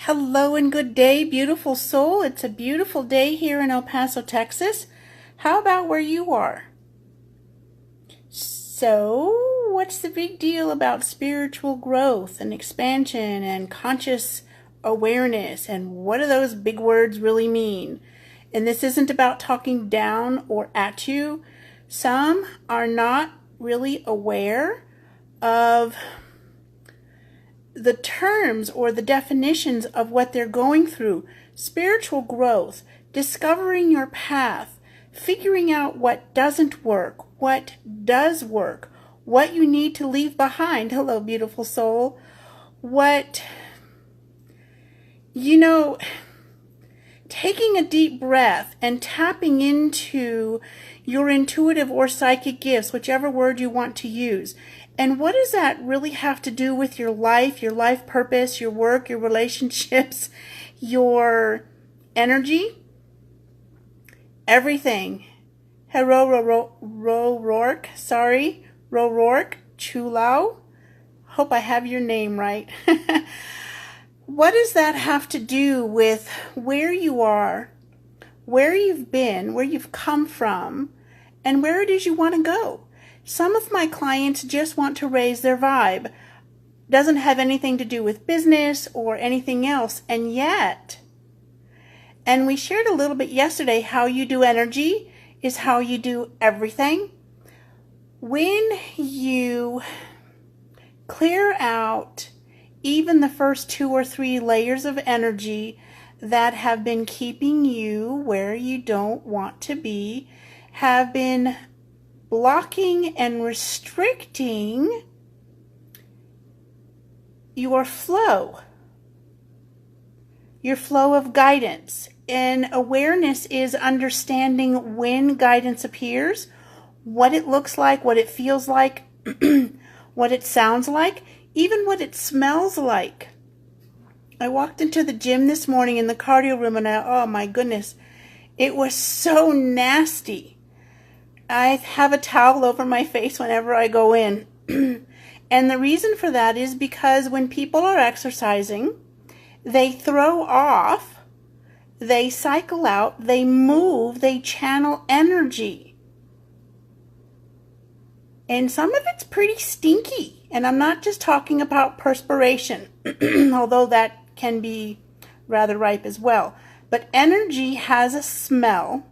Hello and good day, beautiful soul. It's a beautiful day here in El Paso, Texas. How about where you are? So, what's the big deal about spiritual growth and expansion and conscious awareness? And what do those big words really mean? And this isn't about talking down or at you. Some are not really aware of the terms or the definitions of what they're going through. Spiritual growth, discovering your path, figuring out what doesn't work, what does work, what you need to leave behind. Hello, beautiful soul. Taking a deep breath and tapping into your intuitive or psychic gifts, whichever word you want to use. And what does that really have to do with your life purpose, your work, your relationships, your energy? Everything. Rourke, Chulao. Hope I have your name right. What does that have to do with where you are, where you've been, where you've come from, and where it is you want to go? Some of my clients just want to raise their vibe. Doesn't have anything to do with business or anything else. And we shared a little bit yesterday, how you do energy is how you do everything. When you clear out even the first 2 or 3 layers of energy that have been keeping you where you don't want to be, have been blocking and restricting your flow of guidance. And awareness is understanding when guidance appears, what it looks like, what it feels like, what it sounds like, even what it smells like. I walked into the gym this morning in the cardio room and oh my goodness, it was so nasty. I have a towel over my face whenever I go in. And the reason for that is because when people are exercising, they throw off, they cycle out, they move, they channel energy. And some of it's pretty stinky. And I'm not just talking about perspiration, although that can be rather ripe as well. But energy has a smell.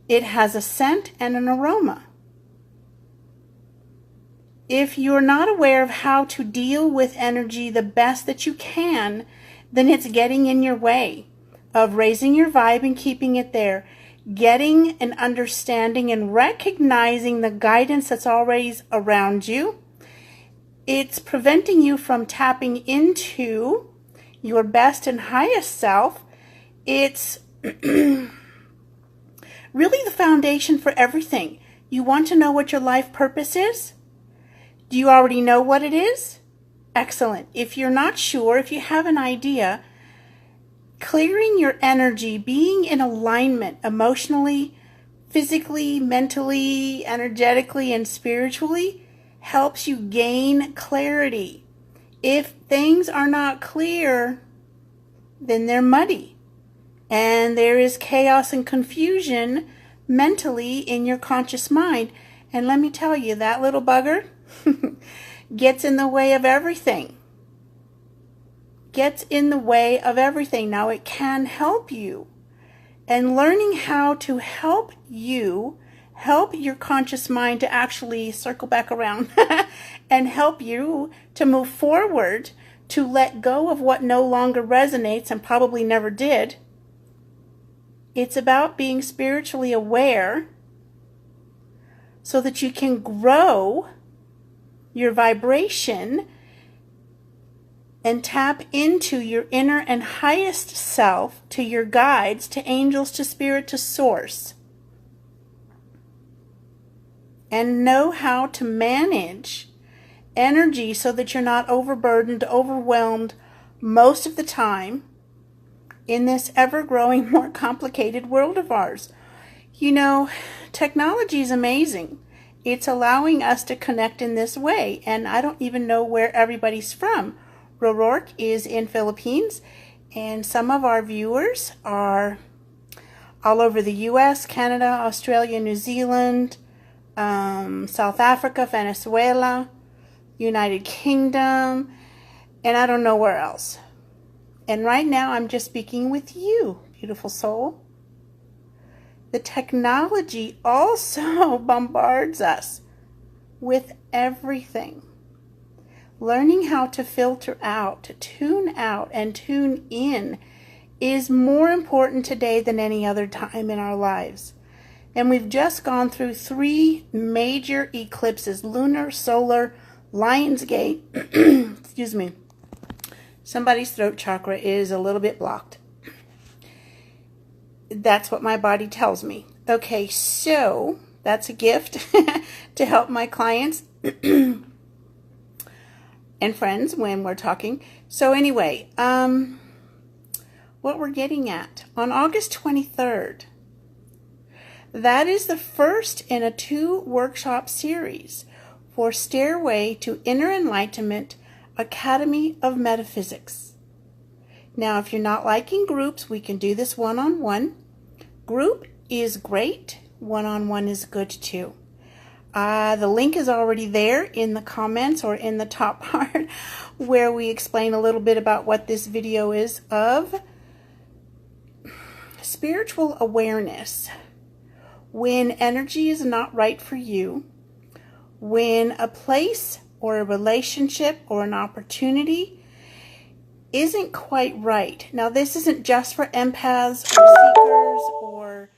It has a scent and an aroma. If you're not aware of how to deal with energy the best that you can, then it's getting in your way of raising your vibe and keeping it there, getting an understanding and recognizing the guidance that's always around you. It's preventing you from tapping into your best and highest self. It's really the foundation for everything. You want to know what your life purpose is? Do you already know what it is? Excellent. If you're not sure, if you have an idea, clearing your energy, being in alignment emotionally, physically, mentally, energetically, and spiritually helps you gain clarity. If things are not clear, then they're muddy. And there is chaos and confusion mentally in your conscious mind. And let me tell you, that little bugger gets in the way of everything. Gets in the way of everything. Now, it can help you. And learning how to help you, help your conscious mind to actually circle back around and help you to move forward, to let go of what no longer resonates and probably never did. It's about being spiritually aware so that you can grow your vibration and tap into your inner and highest self, to your guides, to angels, to spirit, to source. And know how to manage energy so that you're not overburdened, overwhelmed most of the time in this ever-growing, more complicated world of ours. You know, technology is amazing. It's allowing us to connect in this way, and I don't even know where everybody's from. Rourke is in Philippines, and some of our viewers are all over the US, Canada, Australia, New Zealand, South Africa, Venezuela, United Kingdom, and I don't know where else. And right now I'm just speaking with you, beautiful soul. The technology also bombards us with everything. Learning how to filter out, to tune out, and tune in is more important today than any other time in our lives. And we've just gone through 3 major eclipses: lunar, solar, Lionsgate. Excuse me. Somebody's throat chakra is a little bit blocked. That's what my body tells me. Okay, so that's a gift to help my clients and friends when we're talking. So anyway, what we're getting at on August 23rd, that is the first in a 2-workshop series for Stairway to Inner-Enlightenment Academy of Metaphysics. Now, if you're not liking groups, we can do this one-on-one. Group is great. One-on-one is good too. The link is already there in the comments or in the top part where we explain a little bit about what this video is of. Spiritual awareness. When energy is not right for you, when a place or a relationship or an opportunity isn't quite right. Now, this isn't just for empaths or seekers or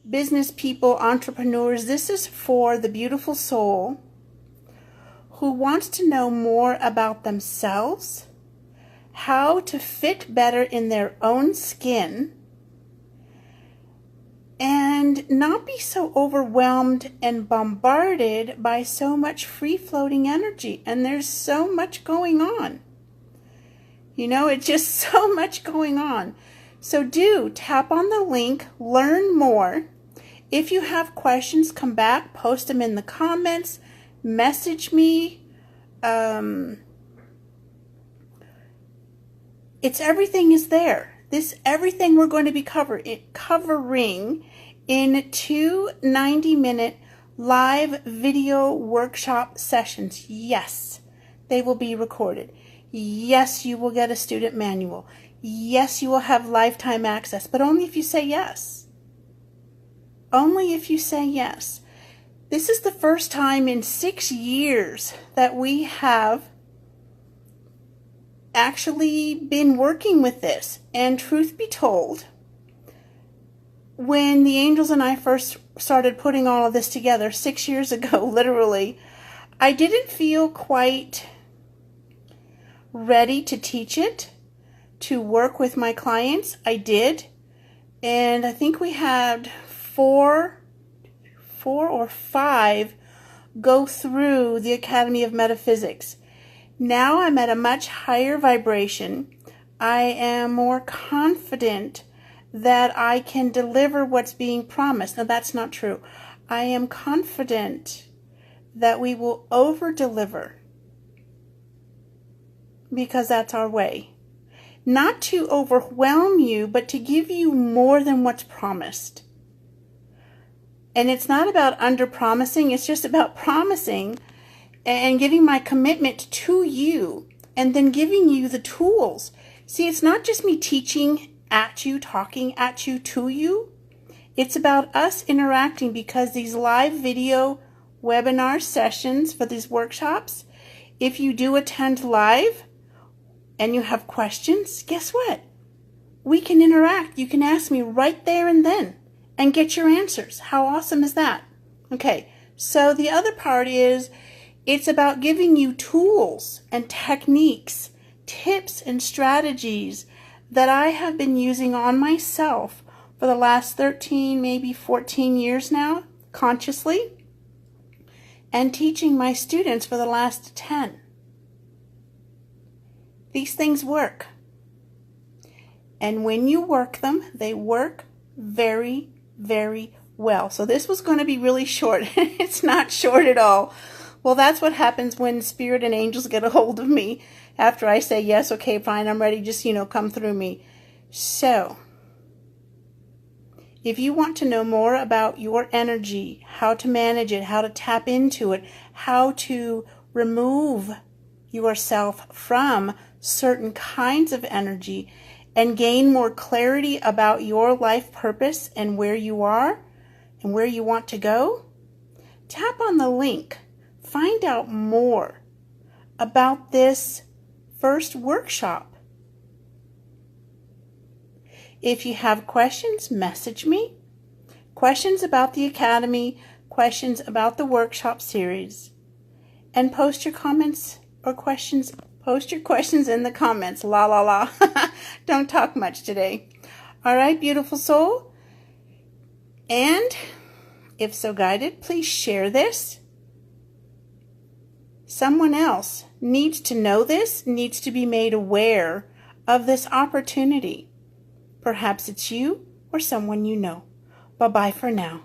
business people, entrepreneurs. This is for the beautiful soul who wants to know more about themselves, how to fit better in their own skin, and not be so overwhelmed and bombarded by so much free-floating energy. And there's so much going on. You know, it's just so much going on. So do tap on the link, learn more. If you have questions, come back, post them in the comments, message me. Everything is there. Everything we're going to be covering in 2 90-minute live video workshop sessions. Yes, they will be recorded. Yes, you will get a student manual. Yes, you will have lifetime access, but only if you say yes. Only if you say yes. This is the first time in 6 years that we have actually been working with this. And truth be told, when the angels and I first started putting all of this together 6 years ago, literally, I didn't feel quite ready to teach it, to work with my clients. I did. And I think we had four or five go through the Academy of Metaphysics. Now I'm at a much higher vibration. I am more confident that I can deliver what's being promised. Now, that's not true. I am confident that we will over-deliver because that's our way. Not to overwhelm you, but to give you more than what's promised. And it's not about under-promising. It's just about promising and giving my commitment to you and then giving you the tools. See, it's not just me teaching at you, talking at you, to you. It's about us interacting, because these live video webinar sessions for these workshops, if you do attend live and you have questions, guess what? We can interact. You can ask me right there and then and get your answers. How awesome is that? Okay, so the other part is it's about giving you tools and techniques, tips and strategies that I have been using on myself for the last 13, maybe 14 years now, consciously, and teaching my students for the last 10. These things work. And when you work them, they work very, very well. So this was going to be really short. It's not short at all. Well, that's what happens when spirit and angels get a hold of me after I say, yes, okay, fine, I'm ready, just, come through me. So, if you want to know more about your energy, how to manage it, how to tap into it, how to remove yourself from certain kinds of energy and gain more clarity about your life purpose and where you are and where you want to go, tap on the link. Find out more about this first workshop. If you have questions, message me. Questions about the Academy, questions about the workshop series. And post your comments or questions. Post your questions in the comments. La la la. Don't talk much today. All right, beautiful soul. And if so guided, please share this. Someone else needs to know this, needs to be made aware of this opportunity. Perhaps it's you or someone you know. Bye-bye for now.